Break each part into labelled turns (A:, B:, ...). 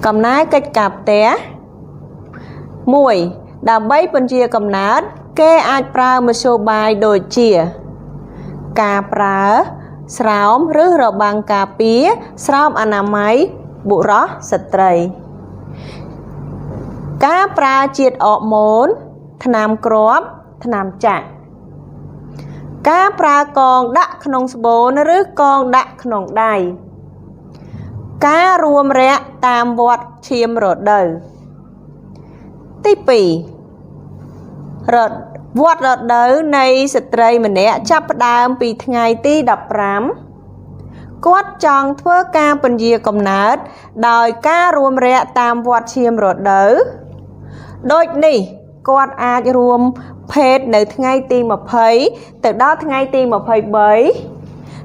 A: Cầm nái cách cạp té mùi đàm bấy bên chia cầm nát kê ai pra mà xô bài đồi chia cà pra sraom rứ rờ bằng cà pía sraom anamai bụ rõ sật trầy cá pra chiết ọ mốn tham crop tham chạ cá pra con đắc nông bố nó rứ con đắc nông đài cá ruộng rẽ tam vọt chiêm rột đời tí pì rột vọt rột đời này sật trầy mình nẹ chấp đàm pì ngày tí đập rám quát chọn thưa ca bên dìa cầm nát đòi cá ruộng rẽ tam vọt chiêm rột đời đôi ní quát ai ruộng phết nơi ngày tí mà phấy từ đó ngày tí mà phấy bấy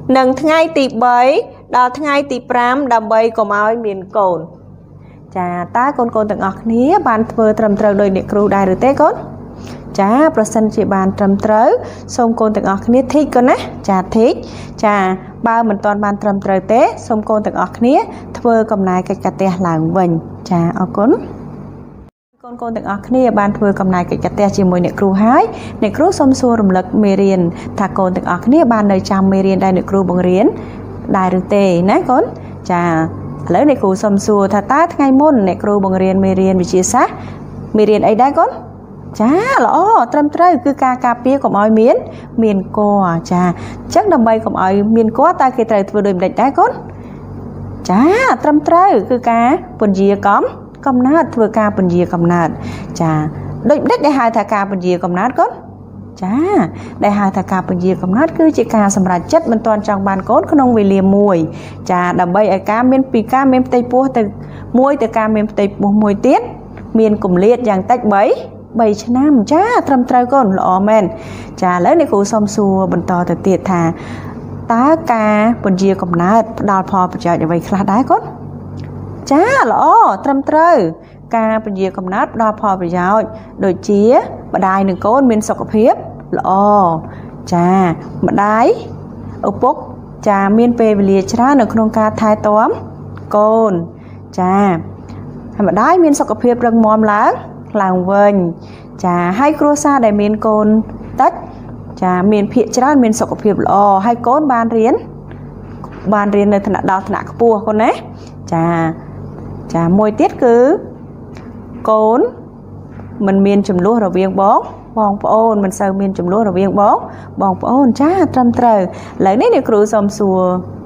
A: nâng ngày tí bấy đó ngày tí pram đàm bấy có máu miền cồn chà ta con từng ngọc ní bàn thưa trầm trờ đôi địa cừu đài rồi té con chà person chỉ bàn trầm trớ xong con từng ngọc ní thích con á chà thích chà ba mình toàn bàn trầm trờ té xong con từng ngọc ní thưa cầm này cái cà tè làng vinh chà ở con từng ngọc ní bàn thưa cầm này cái cà tè chỉ mùi địa cừu hái địa cừu xôm xua rầm lực mê riền thà con từng ngọc ní bàn nơi chăm mê riền đài địa cừu bằng riền đài rồi té nè con chà lấy này cụ xâm xua thà ta ngay môn này cừu bằng riêng mê riêng bị chia sát mê riêng ấy đấy con chá lõ trâm trời cứ ca pía của mọi miền cô chà chắc đầm bay của mọi miền cô ta khi trời vừa đêm đánh đấy con chá trâm trời cứ ca bồn dìa com nát vừa ca bồn dìa com nát chà đôi đất để hai thà ca bồn dìa com nát con chá đại hai thà cà bồn dìa cầm nát cứ chỉ cà sầm rạch chất mình toàn trong bàn cốt không nông về liềm mùi chà đầm bay ở cá miên pì cá miên tây pua từ muôi từ cá miên tây pua mùi tiết miên cùng liệt dạng tách bấy chân nam chá trầm trời con lọ men chà lấy này cụ xôm xua bần to từ tiệt thà tá cà bồn dìa cầm nát đào phò bờ chợ như vậy khá đái con chá lọ trầm trời ca bồn dìa cầm nát đào phò bờ chợ đôi chía bà đài đừng có miên sọc hiếp lọ chà mà đái ở bốc chà miên về lìa chá ởក្នុងការថែទាំកូនចាmà đái miên sọc hiệp rừng mòm làng vinh chà haiគ្រួសារដែលមានកូនតិចចាមានភាគច្រើនមានសុខភាពល្អហើយកូនបានរៀននៅថ្នាក់ដល់ថ្នាក់ខ្ពស់កូនណាចាមួយទៀតគឺកូនមិនមានចំនួនរវាងបងប្អូនមិនសូវមានចំនួនរវាងបងប្អូនចាត្រឹមត្រូវឥឡូវនេះអ្នកគ្រូសូមសួរ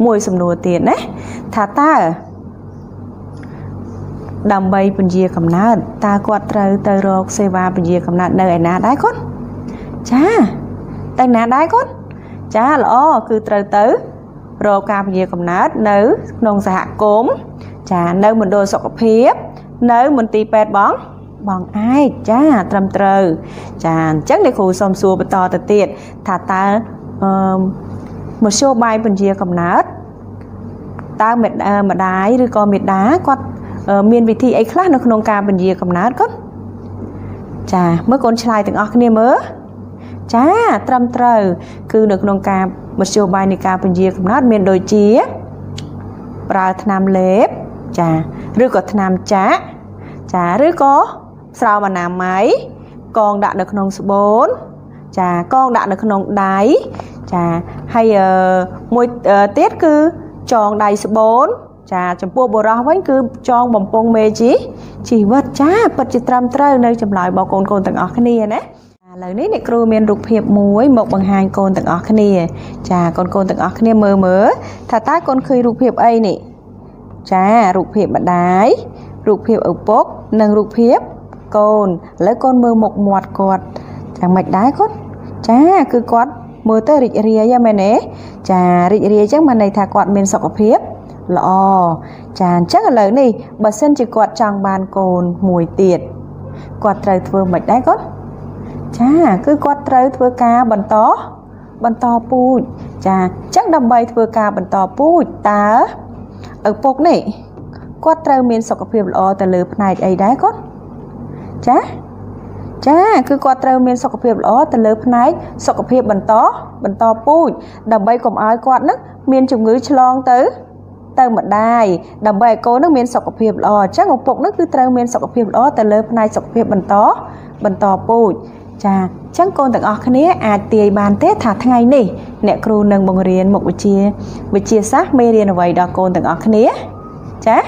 A: មួយសំណួរទៀតណាថាតើដើម្បីពន្យាកំណើតតើគាត់ត្រូវទៅរកសេវាពន្យាកំណើតនៅឯណាដែរគាត់ចាទៅណាដែរគាត់ចាល្អគឺត្រូវទៅរកការពន្យាកំណើតនៅក្នុងសហគមន៍ចានៅមណ្ឌលសុខភាពនៅមន្ទីរពេទ្យបងឯងចាត្រឹមត្រូវចាអញ្ចឹងអ្នកគ្រូសូមសួរបន្តទៅទៀតថាតើមធ្យោបាយពន្យាកំណើតតើម្ដាយឬក៏មេដាគាត់មានវិធីអីខ្លះនៅក្នុងការពន្យាកំណើតគាត់ចាមើលកូនឆ្លើយទាំងអស់គ្នាមើលចាត្រឹមត្រូវគឺនៅក្នុងការមធ្យោបាយនៃការពន្យាកំណើតមានដូចជាប្រើថ្នាំលេបចាឬក៏ថ្នាំចាក់ចាឬក៏ស្រោមអនាម័យកងដាក់នៅក្នុងស្បូនចាកងដាក់នៅក្នុងដៃចាហើយមួយទៀតគឺចងដៃស្បូនចាចំពោះបុរសវិញគឺចងបំពង់មេជីវិតចាពិតជាត្រឹមត្រូវនៅចម្លើយរបស់កូនទាំងអស់គ្នាណាឥឡូវនេះអ្នកគ្រូមានរូបភាពមួយមកបង្ហាញកូនទាំងអស់គ្នាចាកូនទាំងអស់គ្នាមើលថាតើកូនឃើញរូបភាពអីនេះចារូបភាពម្ដាយរូបភាពឪពុកនិងរូបភាពកូនឥឡូវកូនមើលមុខមាត់គាត់យ៉ាងម៉េចដែរគាត់ចាគឺគាត់មើលទៅរីករាយមែនទេចារីករាយអញ្ចឹងបានន័យថាគាត់មានសុខភាពល្អចាអញ្ចឹងឥឡូវនេះបើសិនជាគាត់ចង់បានកូនមួយទៀតគាត់ត្រូវធ្វើម៉េចដែរគាត់ចាគឺគាត់ត្រូវធ្វើការបន្តពូជចាអញ្ចឹងដើម្បីធ្វើការបន្តពូជតើឪពុកនេះគាត់ត្រូវមានសុខភាពល្អទៅលើផ្នែកអីដែរគាត់ចាគឺគាត់ត្រូវមានសុខភាពល្អទៅលើផ្នែកសុខភាពបន្តពូជដើម្បីកុំឲ្យគាត់នឹងមានជំងឺឆ្លងទៅ ទៅម្ដាយដើម្បីឲ្យកូននឹងមានសុខភាពល្អអញ្ចឹងឪពុកនឹងគឺត្រូវមានសុខភាពល្អទៅលើផ្នែកសុខភាពបន្តពូជចាអញ្ចឹងកូនទាំងអស់គ្នាអាចទាយបានទេថាថ្ងៃនេះអ្នកគ្រូនឹងបង្រៀនមុខវិជ្ជាសាស្ត្រមេរៀនអ្វីដល់កូនទាំងអស់គ្នាចា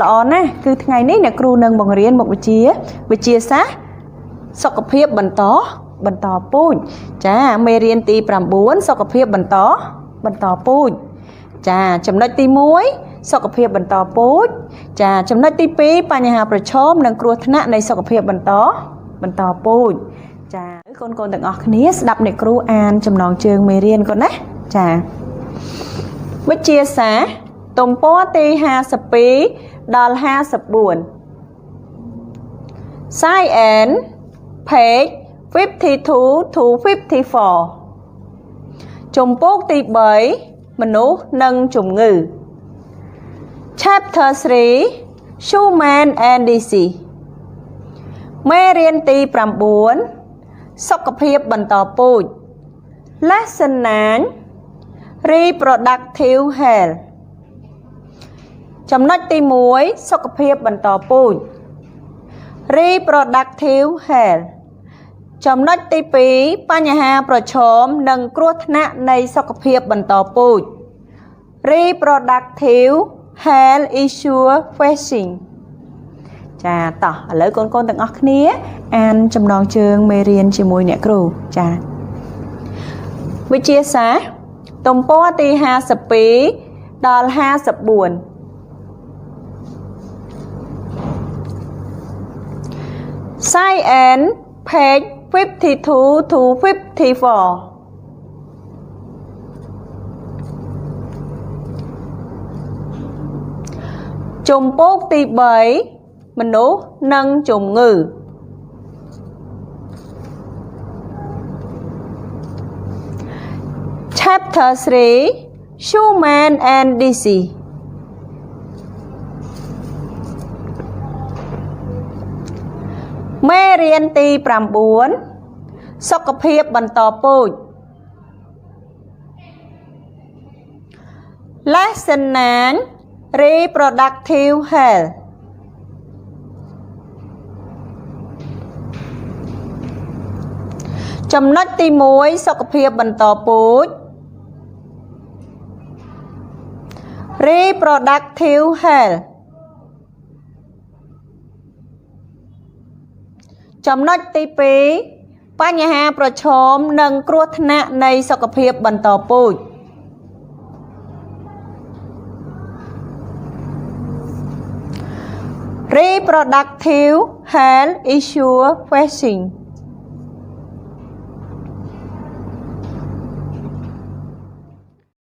A: ល្អណាស់គឺថ្ងៃនេះអ្នកគ្រូនឹងបង្រៀនមុខវិជ្ជាសាស្ត្រសុខភាពបន្តពូជចាមេរៀនទី9សុខភាពបន្តពូជចាចំណុចទី1សុខភាពបន្តពូជចាចំណុចទី2បញ្ហាប្រឈមនិងគ្រោះថ្នាក់នៃសុខភាពបន្តពូជចាកូនទាំងអស់គ្នាស្ដាប់អ្នកគ្រូអានចំណងជើងមេរៀនកូនណាចាវិទ្យាសាស្ត្រទំព័រទី52ដល់54 Science page 52 to 54ជំពូកទី3មនុស្សនិងជំងឺ Chapter 3 Human and Disease មេរៀនទី9សុខភាពបន្តពូជ Lesson 9 Reproductive Health ចំណុចទី1សុខភាពបន្តពូជ Reproductive Health ចំណុចទី2បញ្ហាប្រឈមនិងគ្រោះថ្នាក់នៃសុខភាពបន្តពូជ Reproductive Health Issue Facing ចាតោះឥឡូវកូនទាំងអស់គ្នាអានចំណងជើងមេរៀនជាមួយអ្នកគ្រូចាវិទ្យាសាស្ត្រទំព័រទី52ដល់54 Science page 52 to 54ជំពូកទី3មនុស្សនិងជំងឺ Chapter 3 Human and Disease មេរៀនទី9សុខភាពបន្តពូជ Lesson 9 Reproductive Health ចំណុចទី1សុខភាពបន្តពូជ Reproductive Health ចំណុចទី2បញ្ហាប្រឈមនិងគ្រោះថ្នាក់នៃសុខភាពបន្តពូជ Reproductive Health Issue Facing